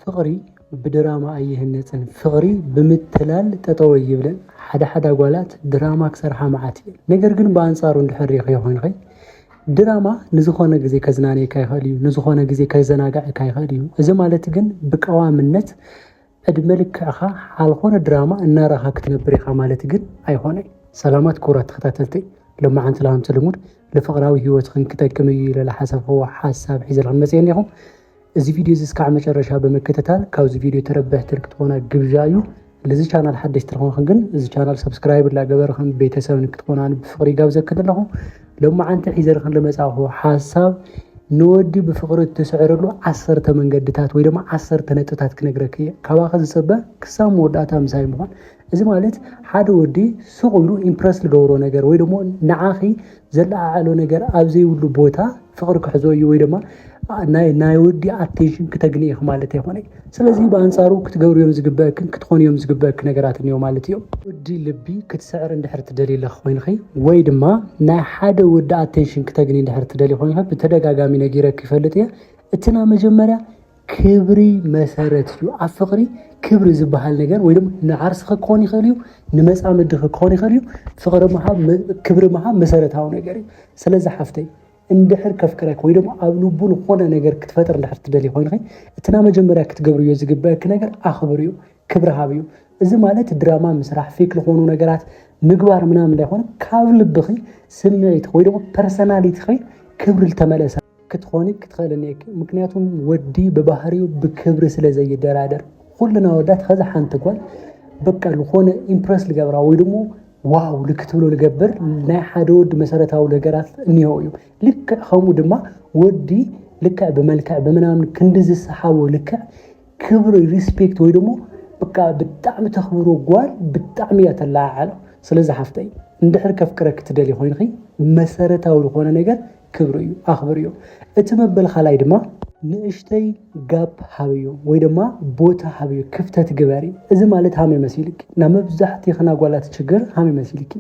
ፍቅሪ ብድራማ ኣይህነፅን ፍቅሪ ብምትላል ጠጠው ይብለን ሓደ ጓላት ድራማ ክሰርሓ መዓት እየን ነገር ግን በአንጻሩ እንድሕር ይኾንኸ ድራማ ንዝኾነ ግዜ ከዝናነየካ ይኽእል እዩ ንዝኾነ ግዜ ከዘናጋዕካ ይኽእል እዩ እዚ ማለት ግን ብቀዋምነት ዕድመ ልክዕኻ ሓልኾነ ድራማ እናራኻ ክትነብር ኢኻ ማለት ግን ኣይኾነን ሰላማት ኩራት ተኸታተልተይ ለማዓንቲ ለሃምቲ ልሙድ ለፍቅራዊ ህይወትክን ክጠቅም እዩ ኢለ ለሓሰብክዎ ሓሳብ ሒዘልክን መፅአኒ ኢኹም እዚ ቪዲዮ እዚ እስካዕ መጨረሻ በመከታተል ካብዚ ቪዲዮ ተረብሕቲ ክትኮና ግብዣ እዩ ለዚ ቻናል ሓደሽቲ ትኾንክን ግን እዚ ቻናል ሰብስክራይብ ላገበርክን ቤተሰብ ክትኮናን ብፍቅሪ ጋብዘክን ኣለኹ ለማዓንቲ ሒዘልክን ለመጻኽዎ ሓሳብ ንወዲ ብፍቅሪ ትስዕረሉ 10 መንገድታት ወይ ድማ 10 ነጥብታት ክነግረክ እየ ካባኸ ዝፅበ ክሳብ መወዳእታ ምሳይ ምዃን እዚ ማለት ሓደ ወዲ ሱቕ ኢሉ ኢምፕረስ ልገብሮ ነገር ወይ ደግሞ ንዓኺ ዘለዓዓሎ ነገር ኣብ ዘይብሉ ቦታ ፍቅሪ ክሕዞ እዩ ወይ ድማ ናይ ወዲ ኣቴንሽን ክተግኒኢኽ ማለት ኣይኮነይ ስለዚ በአንጻሩ ክትገብርዮም ዝግበአክን ክትኾንዮም ዝግበአክ ነገራት እንዮ ማለት እዮም ወዲ ልቢ ክትስዕር እንድሕር ትደሊ ለኽ ኮይንኺ ወይ ድማ ናይ ሓደ ወዲ ኣቴንሽን ክትግኒ እንድሕር ትደሊ ኮይንኺ ብተደጋጋሚ ነጊረክ ይፈልጥ እየ እትና መጀመርያ ክብሪ መሰረት እዩ ኣብ ፍቅሪ ክብሪ ዝበሃል ነገር ወይ ድማ ንዓርስኻ ክኾን ይኽእል እዩ ንመፃምድኻ ክኾን ይኽእል እዩ ፍቅሪ መሃብ ክብሪ መሃብ መሰረታዊ ነገር እዩ ስለዚ ሓፍተይ እንድሕር ከፍክረክ ወይ ደግሞ ኣብ ልቡ ዝኾነ ነገር ክትፈጥር እንድሕር ትደሊ ኮይንኺ እትና መጀመርያ ክትገብርዮ ዝግበአክ ነገር ኣኽብር እዩ ክብሪ ሃብ እዩ እዚ ማለት ድራማ ምስራሕ ፌክ ዝኾኑ ነገራት ምግባር ምናምን እንዳይኾነ ካብ ልብኺ ስምዒት ወይ ደግሞ ፐርሰናሊቲኺ ክብሪ ዝተመለሰ ክትኾኒ ክትኽእልኒ ምክንያቱም ወዲ ብባህሪው ብክብሪ ስለ ዘይደራደር ኩልና ወዳት ከዛ ሓንቲ ጓል በቃ ዝኾነ ኢምፕረስ ልገብራ ወይ ደግሞ ዋው ልክትብሎ ልገብር ናይ ሓደ ወዲ መሰረታዊ ነገራት እንይሆ እዩ ልክዕ ከምኡ ድማ ወዲ ልክዕ ብመልክዕ ብምናምን ክንዲ ዝሰሓቦ ልክዕ ክብሪ ሪስፔክት ወይ ደግሞ በቃ ብጣዕሚ ተኽብሮ ጓል ብጣዕሚ እያ ተላዓዓሎ ስለዚ ሓፍተይ እንድሕር ከፍክረክ ትደሊ ኮይንኺ መሰረታዊ ዝኾነ ነገር ክብሪ እዩ ኣኽብር እዩ እቲ መበል ካልኣይ ድማ ንእሽተይ ጋፕ ሃብዩ ወይ ድማ ቦታ ሃብዩ ክፍተት ግበሪ እዚ ማለት ሃመ መሲልክ ናብ መብዛሕትኡ ኸና ጓላት ችግር ሃመ መሲልክ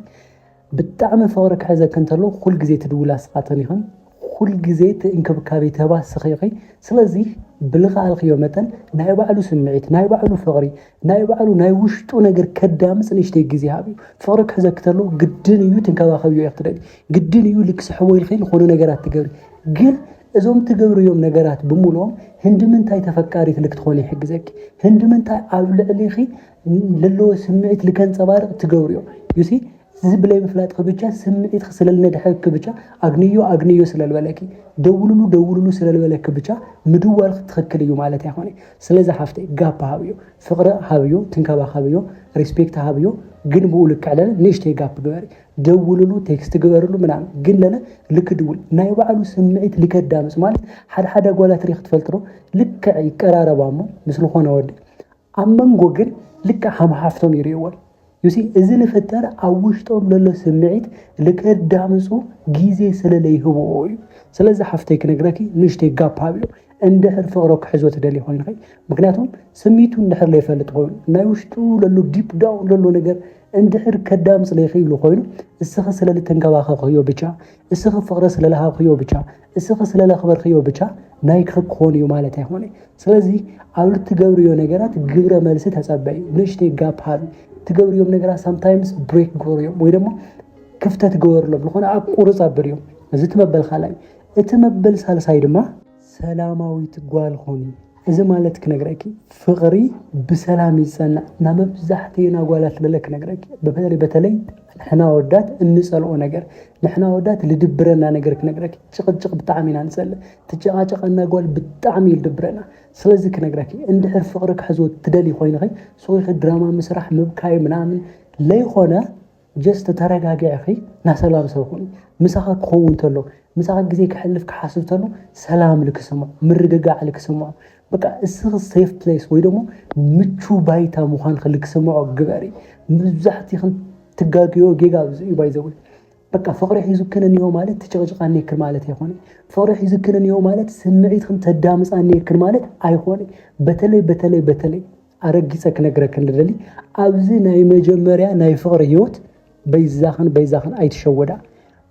ብጣዕሚ ፍቅሪ ክሕዘክ እንተሎ ኩል ግዜ ትድውላ ስኻተን ይኹን ኩል ግዜ እንክብካቤ ተባስኺ ኢኺ ስለዚ ብልኻልክዮ መጠን ናይ ባዕሉ ስምዒት ናይ ባዕሉ ፍቅሪ ናይ ባዕሉ ናይ ውሽጡ ነገር ከዳምፅ ንእሽተይ ግዜ ሃብዩ ፍቅሪ ክሕዘክ እንተሎ ግድን እዩ ትንከባኸብዮ ኢኽ ትደሊ ግድን እዩ ልክስሕቦ ኢልኺ ዝኾኑ ነገራት ትገብሪ ግን እዞም ትገብርዮም ነገራት ብምሎም ህንዲ ምንታይ ተፈቃሪት ልክትኾን ይሕግዘክ ህንዲ ምንታይ ኣብ ልዕሊኺ ለለዎ ስምዒት ልከንፀባርቕ ትገብርዮም ዩሲ ዝብለይ ምፍላጥክ ብቻ ስምዒትክ ስለልነድሐክ ብቻ ኣግንዮ ስለልበለኪ ደውሉሉ ስለልበለክ ብቻ ምድዋልክ ትኽክል እዩ ማለት ኣይኾነ ስለዚ ሓፍተይ ጋፕ ሃብዮ ፍቅሪ ሃብዮ ትንከባኸብዮ ሪስፔክት ሃብዮ ግን ብኡ ልክዕ ለለ ንእሽተይ ጋፕ ግበሪ ደውሉሉ ቴክስት ግበርሉ ምናምን ግን ለለ ልክድውል ናይ ባዕሉ ስምዒት ልከዳምፅ ማለት ሓደ ጓላት ሪኽ ትፈልጥሮ ልክዕ ይቀራረባ እሞ ምስ ዝኾነ ወዲ ኣብ መንጎ ግን ልክዕ ሃምሓፍቶም ይርይዎን ዩሲ እዚ ልፍጠር ኣብ ውሽጦም ለሎ ስምዒት ልከዳምፁ ግዜ ስለለይህብዎ እዩ ስለዚ ሓፍተይ ክነግረኪ ንእሽተይ ጋፕ ሃብዮ እንድሕር ፍቅሮ ክሕዞ ትደሊ ኮይንኺ ምክንያቱም ስሚቱ እንድሕር ለይፈልጥ ኮይኑ ናይ ውሽጡ ለሎ ዲፕ ዳውን ለሎ ነገር እንድሕር ከዳምፅ ለይኽእሉ ኮይኑ እስኺ ስለልተንከባኸብክዮ ብቻ እስኺ ፍቅሪ ስለለሃብክዮ ብቻ እስኺ ስለለኽበርክዮ ብቻ ናይ ክኾን እዩ ማለት ኣይኮነ ስለዚ ኣብ ልትገብርዮ ነገራት ግብረ መልሲ ተፀበይ ንእሽተይ ጋፕ ሃብ ትገብርዮም ነገራት ሳምታይምስ ብሬክ ጎርዮም ወይ ደግሞ ክፍተት ገበርሎም ዝኾነ ኣብ ቁርፅ ኣብርዮም እዚ ትመበል ካልኣይ እቲ መበል ሳልሳይ ድማ ሰላማዊት ጓል ኾኒ እዚ ማለት ክነግረኪ ፍቅሪ ብሰላም ይጸናዕ ናብ መብዛሕትኡና ጓላት ለለ ክነግረኪ በተለይ ንሕና ወዳት እንጸልኦ ነገር ንሕና ወዳት ልድብረና ነገር ክነግረኪ ጭቅጭቅ ብጣዕሚ ኢና ንጸልእ ትጨቃጨቀና ጓል ብጣዕሚ ይልድብረና ስለዚ ክነግረኪ እንድሕር ፍቅሪ ክሕዞ ትደሊ ኮይንኺ ሶይኺ ድራማ ምስራሕ ምብካይ ምናምን ለይኾነ ጀስት ተረጋጊዕኺ ና ሰላም ሰብ ኹኒ ምሳኻ ክኸውን ተሎ ምሳኻ ግዜ ክሕልፍ ክሓስብ ተሎ ሰላም ልክስምዖ ምርግጋዕ ልክስምዖ በቃ እስኺ ሴፍ ፕሌስ ወይ ደግሞ ምቹ ባይታ ምዃን ክልክስምዖ ግበሪ መብዛሕትኡ ትጋግዮ ጌጋ እዩ ባይዘው በቃ ፍቅሪ ሒዙክንኒዮ ማለት ትጭቅጭቃኒ ይክል ማለት ኣይኾነ ፍቅሪ ሒዙክንኒዮ ማለት ስምዒትክን ተዳምፃኒ ይክል ማለት ኣይኾነ በተለይ ኣረጊፀ ክነግረክ እንደደሊ ኣብዚ ናይ መጀመርያ ናይ ፍቅሪ ህይወት በይዛኽን ኣይትሸወዳ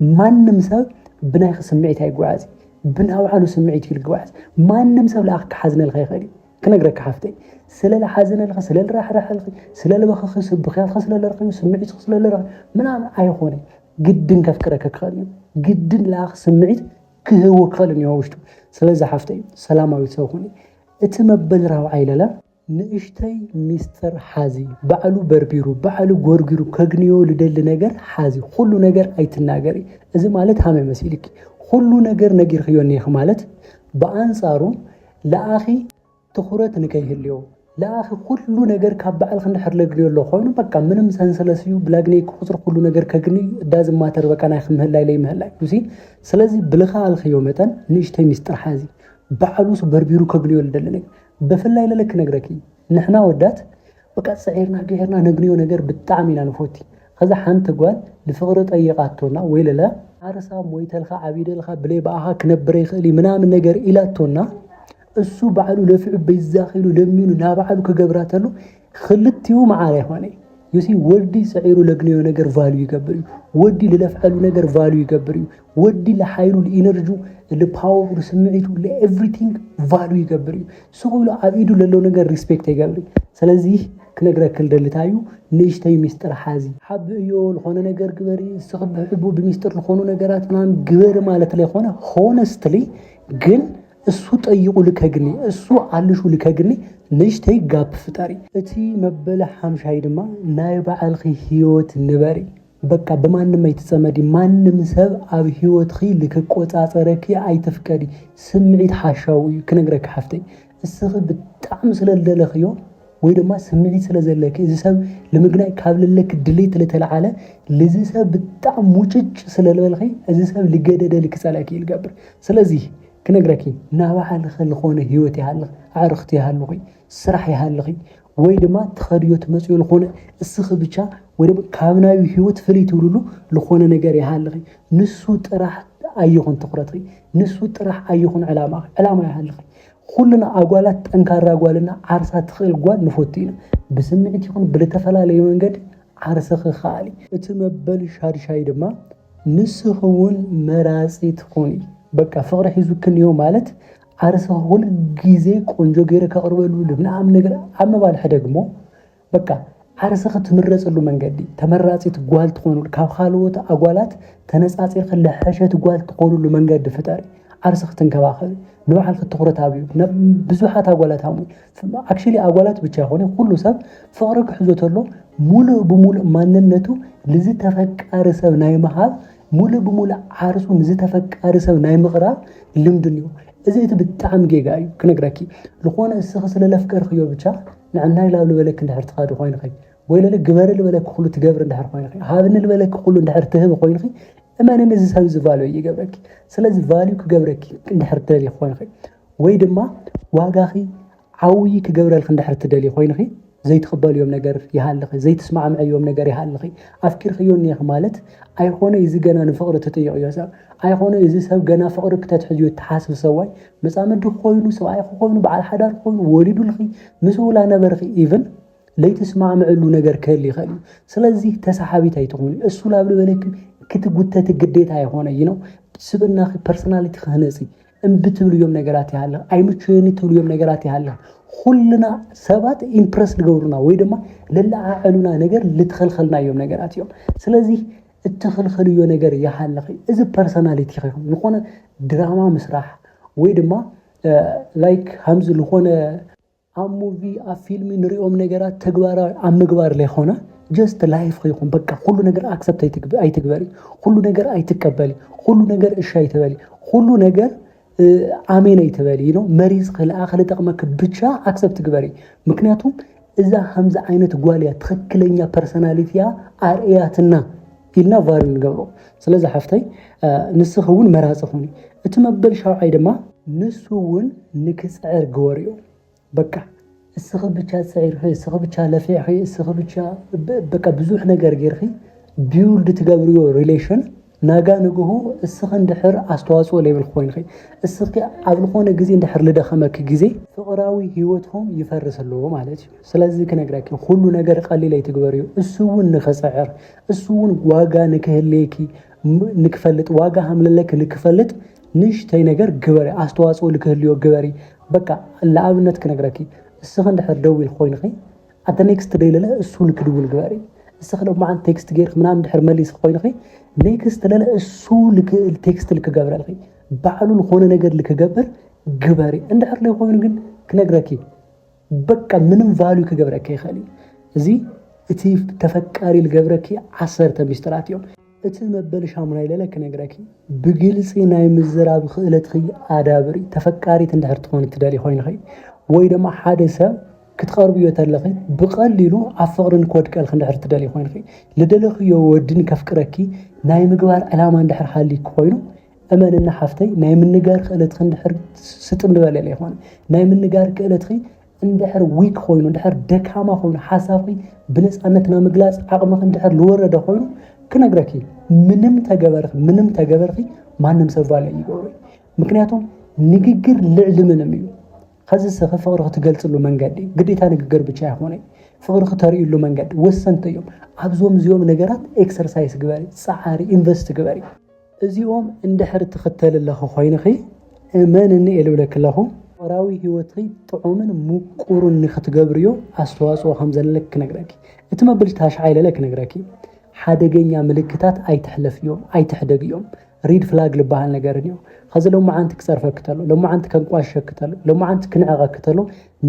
ማንም ሰብ ብናይ ስምዒት ኣይጓዓዝ ብናይ ባዕሉ ስምዒት ይልጓዓዝ ማንም ሰብ ለኣኽ ክሓዝነልካ ይኽእል كنقرك حفتي سلال حزن لك سلال راح لك سلال بخخ بخيال سلال رخي سمعت سلال رخي منام أيخوني جدا كفكرك خالي جدا لا سمعت كهو خالني هوشتو سلال حفتي سلامة وتسووني اتمبل راو عيلة لا نشتي مستر حازي بعلو بربيرو بعلو غورغيرو كغنيو لدل نجر حازي كل نجر ايتناغري اذا مالت هامي مسيلك كل نجر نغير خيوني مالت بانصارو لاخي تخرت نكيهليو لاخي كل نجر كبعل خندحر لغليو لو خوينو بقى منم سنسلسيو بلاغني كخسر كل نجر كغني داز ماتر بقى ناي خمهلاي لي مهلاي يسي سلازي بلخا الخيو متن نشتي مستر حازي بعلوس بربيرو كغنيو لدل نجر بفلاي لك نغركي نحنا ودات بقى صعيرنا غيرنا نغنيو ነገር بتعمينا نفوتي خذا حنت قال لفقر طيقاتنا ويللا عرسا مويتلخا عبيدلخا بلي باها كنبري خلي منام ነገር ኢላቶና እሱ ባዕሉ ለፍዕ በይዛኺሉ ለሚኑ ናባዕሉ ከገብራተሉ خلتيو معايا ሆነይ يسي ودي صعيرو لغنيو ነገር ቫልዩ ይገብር ودي للفعلو ነገር ቫልዩ ይገብር ودي لحيلو الانرجو لباور سمعيتو لኤቭሪቲንግ ቫልዩ ይገብር سوغلو عبيدو للو ነገር ሪስፔክት ይገብር ስለዚህ كنغركل دلتايو نيشتاي مستر حازي حب يو لخونه ነገር ግበሪ ስخبحبو بمستر لخونو ነገራት ማን ግበር ማለት ላይ ሆነ ሆነስትሊ ግን እሱ ጠይቁ ልከግኒ እሱ አልሹ ልከግኒ ነሽተይ ጋፕ ፍጣሪ እቲ መበለ ሐምሻይ ድማ ናይ ባዓልኺ ህይወት ንበሪ በቃ በማንም አይተጸመዲ ማንም ሰብ አብ ህይወትኺ ልከቆጻጸረኪ አይተፍቀዲ ስምዒት ሓሻው ክነግረክ ሓፍተይ እስኺ በጣም ስለለለኽዮ ወይ ድማ ስምዒት ስለዘለኪ እዚ ሰብ ለምግናይ ካብለለክ ድሌት ለተለዓለ ለዚ ሰብ በጣም ሙጭጭ ስለለበልኺ እዚ ሰብ ልገደደ ልክጸላኪ ይልገብር ስለዚህ كنغركي نابعل خلخونه هيوتي هالخ عرختي هالخي سرحي هالخي ወይ ድማ ተኸድዮ ተመጽዮ ለኾነ እስኺ ብቻ ወይ ድማ ካብናዊ ህይወት ፍሊት ውሉሉ ለኾነ ነገር ይሃልኺ ንሱ ጥራሕ አይኹን ትኹረትኺ ንሱ ጥራሕ አይኹን ዕላማ ይሃልኺ ኩልና አጓላት ጠንካራ አጓልና ዓርሳ ትኽእል ጓል ንፎቲና በስምዒት ይኹን ብለተፈላለየ መንገድ ዓርሰኺ ኻሊ እቲ መበል ሻድሻይ ድማ ንስኹውን መራጺት ኾኒ በቃ ፍቅር ሒዙክንዮ ማለት ዓርሰ ሁሉ ጊዜ ቆንጆ ገይረ ከቅርበሉ ለምናም ነገር አመባልሕ ደግሞ በቃ ዓርሰ ክትምረጽሉ መንገዲ ተመራጺት ጓል ትኾኑ ካብ ካልኦት አጓላት ተነጻጽር ከለሐሸት ጓል ትኾኑሉ መንገዲ ፍጣሪ ዓርሰ ክትንከባኸብ ንባዕል ክትኹረት አብዩ ብዙሓት አጓላት አሙ አክቹሊ አጓላት ብቻ ሆነ ሁሉ ሰብ ፍቅር ክሕዞተሎ ሙሉ በሙሉ ማንነቱ ለዚ ተፈቃሪ ሰብ ናይ መሃል ሙሉ በሙሉ ዓርሱ ንዚ ተፈቃሪ ሰብ ናይ ምቕራብ ልምድንዩ እዚ እቲ ብጣዕሚ ጌጋዩ ክነግረኪ ለኾነ እስኺ ስለለፍቀርክዮ ብቻ ንዕናይ ላብ ልበለክ እንድሕር ትኻዲ ኮይንኺ ወይ ለለ ግበር ልበለክ ኩሉ ትገብር እንድሕር ኮይንኺ ሃብን ልበለክ ኩሉ እንድሕር ትህብ ኮይንኺ እመነን እዚ ሰብ ዝቫልዩ ይገብረኪ ስለዚ ቫልዩ ክገብረኪ እንድሕር ትደሊ ኮይንኺ ወይ ድማ ዋጋኺ ዓውይ ክገብረልክ እንድሕር ትደሊ ኮይንኺ ዘይትقبልዮም ነገር ይሃልኺ ዘይትስማዕምዕዮም ነገር ይሃልኺ አፍኪርክዮ ነህ ማለት አይሆነ እዚ ገና ንፍቅር ተጠይቅዮ ሰብ አይሆነ እዚ ሰብ ገና ፍቅር ከተትሕዩ ተሓስብ ሰዋይ መጻመድ ኮይኑ ሰብኣይ ኮይኑ በዓል ሓዳር ኮይኑ ወሊዱልኺ ምስውላ ነበርኺ ኢቭን ለይትስማዕምዕሉ ነገር ከል ይኸል ስለዚ ተሳሓቢት አይትኾኑ እሱ ላብል በለክ ክትጉተት ግዴታ አይሆነ ይነው ስብናኺ ፐርሰናሊቲ ክህነጺ እምብትብልዮም ነገራት ይሃለ አይምቹኒ ትብልዮም ነገራት ይሃለ ሁሉና ሰባት ኢምፕረስ ልገብሩና ወይ ድማ ለላዓሉና ነገር ልትኸልኸልናዮም ነገራት እዮም ስለዚህ እትኸልኸልዮ ነገር ይሃለኺ እዚ ፐርሰናሊቲ ይኹን ለኾነ ድራማ መስራሕ ወይ ድማ ላይክ ሃምዝ ለኾነ ኣብ ሙቪ ኣብ ፊልም ንሪኦም ነገራት ተግባራዊ ኣብ ምግባር ላይ ሆነ ጀስት ላይፍ ይኹን በቃ ሁሉ ነገር አክሰፕት አይትግበሪ ሁሉ ነገር አይትቀበሊ ሁሉ ነገር እሺ አይትበሊ ሁሉ ነገር አሜን አይተበሊ ነው መሪስ ከለአኸለ ተቀመክ ብቻ አክሰፕት ግበሪ ምክንያቱም እዛ ሐምዛ አይነት ጓልያ ትክክለኛ ፐርሰናሊቲያ አርያትና ኢልና ቫሪን ገብሮ ስለዚህ ሐፍታይ ንስኹውን መራጽኹኒ እቲ መበል ሻውዓይ ድማ ንስኹውን ንክጽዕር ገወሪዮ በቃ እስኺ ብቻ ጽዕርኺ እስኺ ብቻ ለፊዕኺ እስኺ ብቻ በቃ ብዙሕ ነገር ገይርኺ ቢውልድ ትገብሪዮ ሪሌሽን ናጋ ንግሁ እስኺ እንድሕር አስተዋጽኦ ሌብል ኮይንኺ እስኺ ኣብ ዝኾነ ግዜ እንድሕር ልደኸመክ ግዜ ፍቅራዊ ህይወትኩም ይፈርስልዎ ማለት እዩ ስለዚህ ክነግረኪ ሁሉ ነገር ቀሊል አይትግበሪዮ እሱውን ንኸጽዕር እሱውን ዋጋ ንክህልየኪ ንክፈልጥ ዋጋ ሃምለለክ ንክፈልጥ ንሽተይ ነገር ግበሪ አስተዋጽኦ ልክህልዮ ግበሪ በቃ ለአብነት ክነግረኪ እስኸ እንድሕር ደው ኢል ኮይንኺ ኣተ ኔክስት ደይ ለለ እሱ ልክድውል ግበሪ እስኸ ለው ማዓን ቴክስት ጌርክ ምናምን እንድሕር መሊስ ኮይንኺ ኔክስት ለለ እሱ ቴክስት ልክገብረልኺ ባዕሉ ዝኾነ ነገር ልክገብር ግበሪ እንድሕር ላይ ኮይኑ ግን ክነግረኪ በቃ ምንም ቫልዩ ክገብረኪ ይኽእል እዚ እቲ ተፈቃሪ ልገብረኪ 10 ሚስጥራት እዮም እቲ መበል ሻሙና ኢለለ ክነግረኪ ብግልፂ ናይ ምዝራብ ክእለትኺ ኣዳብሪ ተፈቃሪት እንድሕር ትኾን ትደሊ ኮይንኺ ወይ ድማ ሓደ ሰብ ክትቀርብዮ ተለኺ ብቐሊሉ ኣብ ፍቕርን ክወድቀልኺ እንድሕር ትደሊ ኮይንኺ ልደለኽዮ ወድን ከፍቅረኪ ናይ ምግባር ዕላማ እንድሕር ሓሊክ ኮይኑ እመንና ሓፍተይ ናይ ምንጋር ክእለትኺ እንድሕር ስጥም ዝበለለ ይኾነ ናይ ምንጋር ክእለትኺ እንድሕር ዊክ ኮይኑ እንድሕር ደካማ ኮይኑ ሓሳብኺ ብነፃነትና ምግላፅ ዓቕምኺ እንድሕር ዝወረደ ኮይኑ ክነግረኪ ምንም ተገበርኺ ማንም ሰብ ቫልዩ ይገብሮ ምክንያቱም ንግግር ልዕሊ ምንም እዩ ከዚ ሰኸ ፍቕሪ ክትገልጽሉ መንገዲ ግዴታ ንግግር ብቻ ይኾነ ፍቕሪ ክተርእሉ መንገዲ ወሰንቲ እዮም ኣብዞም እዚኦም ነገራት ኤክሰርሳይዝ ግበሪ ፃዓሪ ኢንቨስት ግበሪ እዚኦም እንድሕር ትኽተልለኹ ኮይንኺ እመንኒ የልብለክ ኣለኹ ፍቕራዊ ህይወትኺ ጥዑምን ምቁርን ንኽትገብርዮ ኣስተዋፅኦ ከም ዘለክ ክነግረኪ እቲ መበል ታሽዓይ ለለ ክነግረኪ ሓደገኛ ምልክታት ኣይትሕለፍ እዮም ኣይትሕደግ እዮም ሪድ ፍላግ ልበሃል ነገር እዩ ከዚ ሎማዓንቲ ክፀርፈክ ተሎ ሎማዓንቲ ከንቋሸክ ተሎ ሎማዓንቲ ክንዕቐክ ተሎ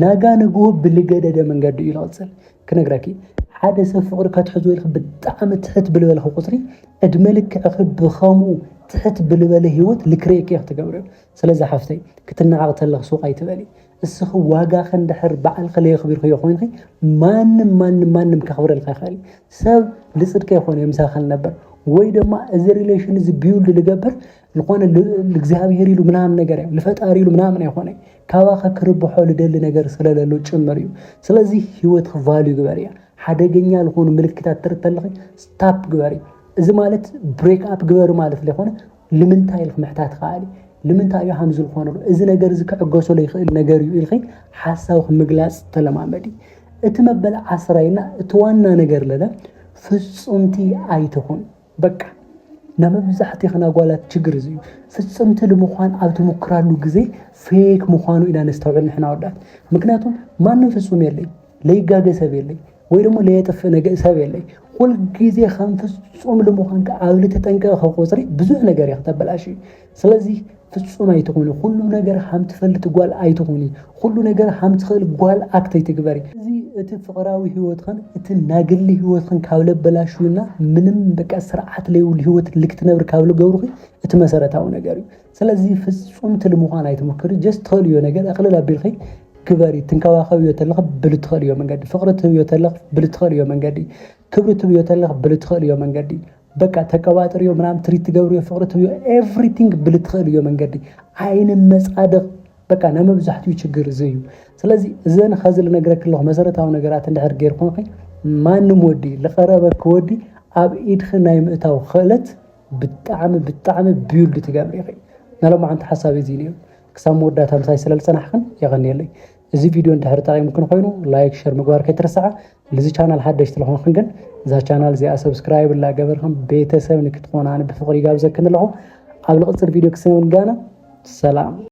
ናጋ ንግሆ ብልገደደ መንገዲ እዩ ዝቕፅል ክነግረኪ ሓደ ሰብ ፍቕሪ ከትሕዞ ኢልክ ብጣዕሚ ትሕት ብልበለኺ ቁፅሪ ዕድመ ልክዕኺ ብኸምኡ ትሕት ብልበለ ህይወት ልክርኤክ ክትገብርዮ ስለዚ ሓፍተይ ክትነዓቕ ተለኽ ሱቕ ኣይትበሊ እስኺ ዋጋኸ እንድሕር በዓልኺ ለየኽቢርክዮ ኮይንኺ ማንም ከኽብረልካ ይኽእል ሰብ ልፅድቀ ይኾነ የምሳኸል ነበር ወይ ድማ እዚ ሪሌሽን እዚ ቢውልድ ልገብር ዝኾነ እግዚአብሔር ኢሉ ምናምን ነገር እዩ ልፈጣሪ ኢሉ ምናምን አይሆነ ካባኸ ክርብሖ ልደሊ ነገር ስለሌለው ጭምር እዩ ስለዚ ህይወትክ ቫልዩ ግበሪያ ሓደገኛ ልኾኑ ምልክታት ትርተልኺ ስታፕ ግበሪ እዚ ማለት ብሬክ አፕ ግበሪ ማለት ለኾነ ልምንታይ ኢልክ ምሕታት ኻሊ ልምንታይ እዩ ሃምዝ ልኾነ እዚ ነገር እዚ ክዕገሶ ለይኽእል ነገር እዩ ኢልኺ ሓሳብክ ምግላጽ ተለማመዲ እቲ መበል 10 እና እቲ ዋና ነገር ለለ ፍጹምቲ ኣይትኹን በቃ ናመብዛሕቲ ኸናጓላት ችግር እዚ ፍጹምቲ ለምዃን ኣብ ትሞክራሉ ግዜ ፌክ ምዃኑ ኢና ነስተውዕል ንሕና ወዳት ምክንያቱም ማንም ፍጹም የለይ ለይጋገሰብ የለይ ወይ ደግሞ ለየጥፍ ነገር ሰብ የለይ ሁሉ ግዜ ከም ፍጹም ለምዃን ከአብለ ተጠንቀቕ ኸቆጽሪ ብዙ ነገር ያኽተበላሽ ስለዚ ፍጹም ኣይትኹን ሁሉ ነገር ሃም ትፈልጥ ጓል ኣይትኹን ሁሉ ነገር ሃም ትኽእል ጓል አክተይ ትግበሪ እዚ እቲ ፍቕራዊ ህይወትኽን እቲ ናግሊ ህይወትኽን ካብለ በላሽውና ምንም በቃ ስርዓት ለይውል ህይወት ልክትነብር ካብለ ገብሩኺ እቲ መሰረታዊ ነገር እዩ ስለዚ ፍጹም ትልምዃን ኣይትሞክሪ ጀስት ትኽእልዮ ነገር ኣቕልል ኣቢልኺ ግበሪ ትንከባኸብዮ ተለኽ ብልትኽእልዮ መንገዲ ፍቕሪ ትብዮ ተለኽ ብልትኽእልዮ መንገዲ ክብሪ ትብዮ ተለኽ ብልትኽእልዮ መንገዲ በቃ ተቀባጥርዮ ምናምን ትሪት ትገብርዮ ፍቕሪ ትብዮ ኤቭሪቲንግ ብልትኽእልዮ መንገዲ ዓይን መጻደቕ በቃ ናመብዛሕትኡ ችግር ዘዩ ስለዚ እዘን ኸዝል ነገረክ ለኹ መሰረታዊ ነገራት እንድሕር ጌርኩንኺ ማንም ወዲ ለቐረበክ ወዲ ኣብ ኢድኺ ናይ ምእታው ክእለት ብጣዕሚ ቢውልድ ትገብሪ ኢኺ ናሎማዓንቲ ሓሳብ እዚ እዩ ክሳብ መወዳእታ ምሳይ ስለልፀናሕክን የቐኒየለይ እዚ ቪድዮ እንድሕር ጠቒምክን ኮይኑ ላይክ ሼር ምግባር ከይትረሳዕ ለዚ ቻናል ሓደሽቲ ለኾንክን ግን እዛ ቻናል እዚኣ ሰብስክራይብ ላገበርክን ቤተሰብ ንክትኾናን ብፍቕሪ ጋብዘክን ኣለኹ ኣብ ልቕፅል ቪድዮ ክስንጋና ሰላም